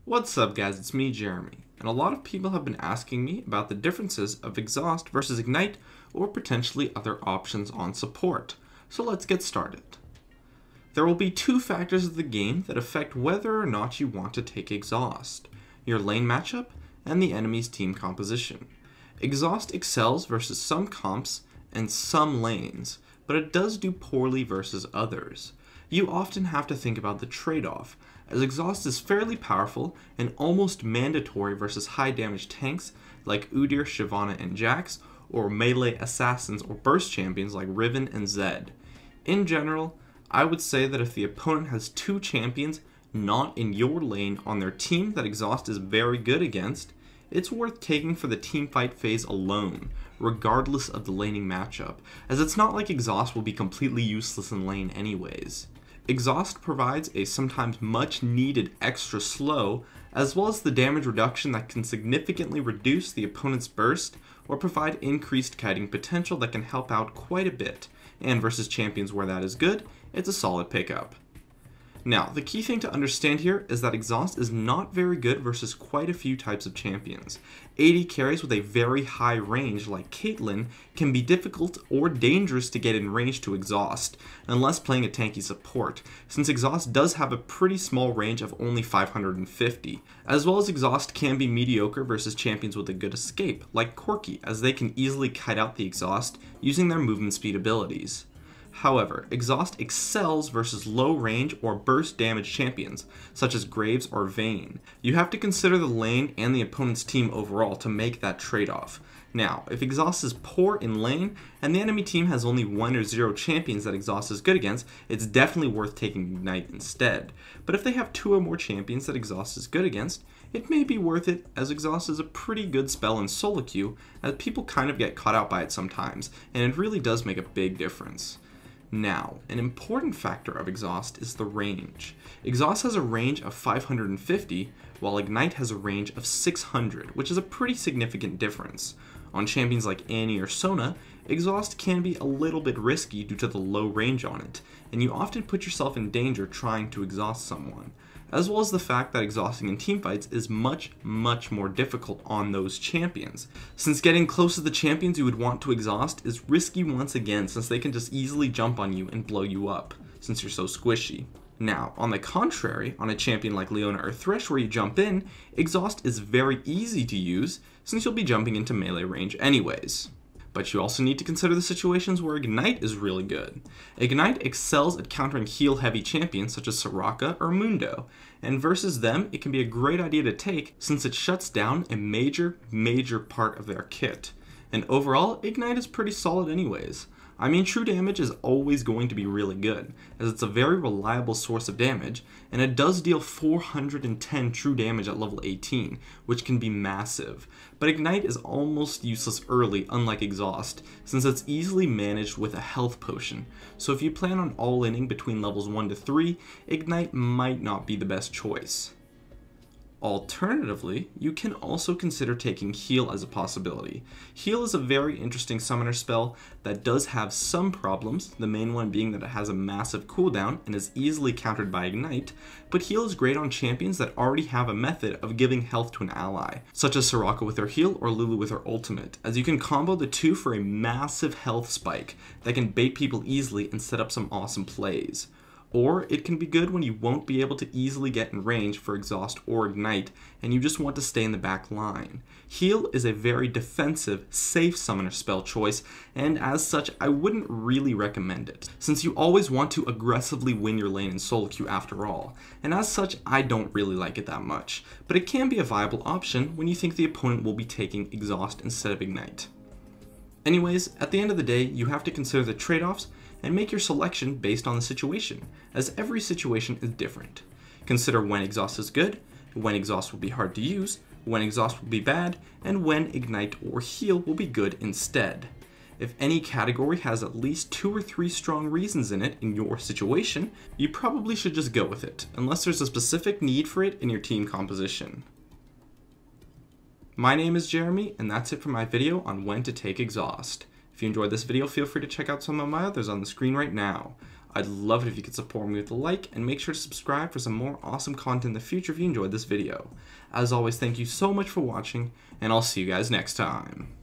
What's up guys, it's me Jeremy, and a lot of people have been asking me about the differences of Exhaust versus Ignite or potentially other options on support, so let's get started. There will be two factors of the game that affect whether or not you want to take Exhaust: your lane matchup and the enemy's team composition. Exhaust excels versus some comps and some lanes, but it does do poorly versus others. You often have to think about the trade-off, as Exhaust is fairly powerful and almost mandatory versus high damage tanks like Udyr, Shyvana, and Jax, or melee assassins or burst champions like Riven and Zed. In general, I would say that if the opponent has two champions not in your lane on their team that Exhaust is very good against, it's worth taking for the teamfight phase alone, regardless of the laning matchup, as it's not like Exhaust will be completely useless in lane anyways. Exhaust provides a sometimes much needed extra slow, as well as the damage reduction that can significantly reduce the opponent's burst or provide increased kiting potential that can help out quite a bit, and versus champions where that is good, it's a solid pickup. Now, the key thing to understand here is that Exhaust is not very good versus quite a few types of champions. AD carries with a very high range like Caitlyn can be difficult or dangerous to get in range to Exhaust, unless playing a tanky support, since Exhaust does have a pretty small range of only 550, as well as Exhaust can be mediocre versus champions with a good escape, like Corki, as they can easily kite out the Exhaust using their movement speed abilities. However, Exhaust excels versus low range or burst damage champions, such as Graves or Vayne. You have to consider the lane and the opponent's team overall to make that trade-off. Now, if Exhaust is poor in lane, and the enemy team has only 1 or 0 champions that Exhaust is good against, it's definitely worth taking Ignite instead. But if they have 2 or more champions that Exhaust is good against, it may be worth it, as Exhaust is a pretty good spell in solo queue, as people kind of get caught out by it sometimes, and it really does make a big difference. Now, an important factor of Exhaust is the range. Exhaust has a range of 550, while Ignite has a range of 600, which is a pretty significant difference. On champions like Annie or Sona, Exhaust can be a little bit risky due to the low range on it, and you often put yourself in danger trying to exhaust someone, as well as the fact that exhausting in teamfights is much more difficult on those champions, since getting close to the champions you would want to exhaust is risky once again, since they can just easily jump on you and blow you up, since you're so squishy. Now, on the contrary, on a champion like Leona or Thresh where you jump in, Exhaust is very easy to use, since you'll be jumping into melee range anyways. But you also need to consider the situations where Ignite is really good. Ignite excels at countering heal-heavy champions such as Soraka or Mundo, and versus them, it can be a great idea to take since it shuts down a major part of their kit. And overall, Ignite is pretty solid anyways. I mean, true damage is always going to be really good, as it's a very reliable source of damage, and it does deal 410 true damage at level 18, which can be massive. But Ignite is almost useless early, unlike Exhaust, since it's easily managed with a health potion. So if you plan on all-inning between levels 1 to 3, Ignite might not be the best choice. Alternatively, you can also consider taking Heal as a possibility. Heal is a very interesting summoner spell that does have some problems, the main one being that it has a massive cooldown and is easily countered by Ignite, but Heal is great on champions that already have a method of giving health to an ally, such as Soraka with her heal or Lulu with her ultimate, as you can combo the two for a massive health spike that can bait people easily and set up some awesome plays. Or it can be good when you won't be able to easily get in range for Exhaust or Ignite, and you just want to stay in the back line. Heal is a very defensive, safe summoner spell choice, and as such, I wouldn't really recommend it, since you always want to aggressively win your lane in solo queue after all, and as such, I don't really like it that much, but it can be a viable option when you think the opponent will be taking Exhaust instead of Ignite. Anyways, at the end of the day, you have to consider the trade-offs and make your selection based on the situation, as every situation is different. Consider when Exhaust is good, when Exhaust will be hard to use, when Exhaust will be bad, and when Ignite or Heal will be good instead. If any category has at least 2 or 3 strong reasons in it in your situation, you probably should just go with it, unless there's a specific need for it in your team composition. My name is Jeremy, and that's it for my video on when to take Exhaust. If you enjoyed this video, feel free to check out some of my others on the screen right now. I'd love it if you could support me with a like, and make sure to subscribe for some more awesome content in the future if you enjoyed this video. As always, thank you so much for watching, and I'll see you guys next time.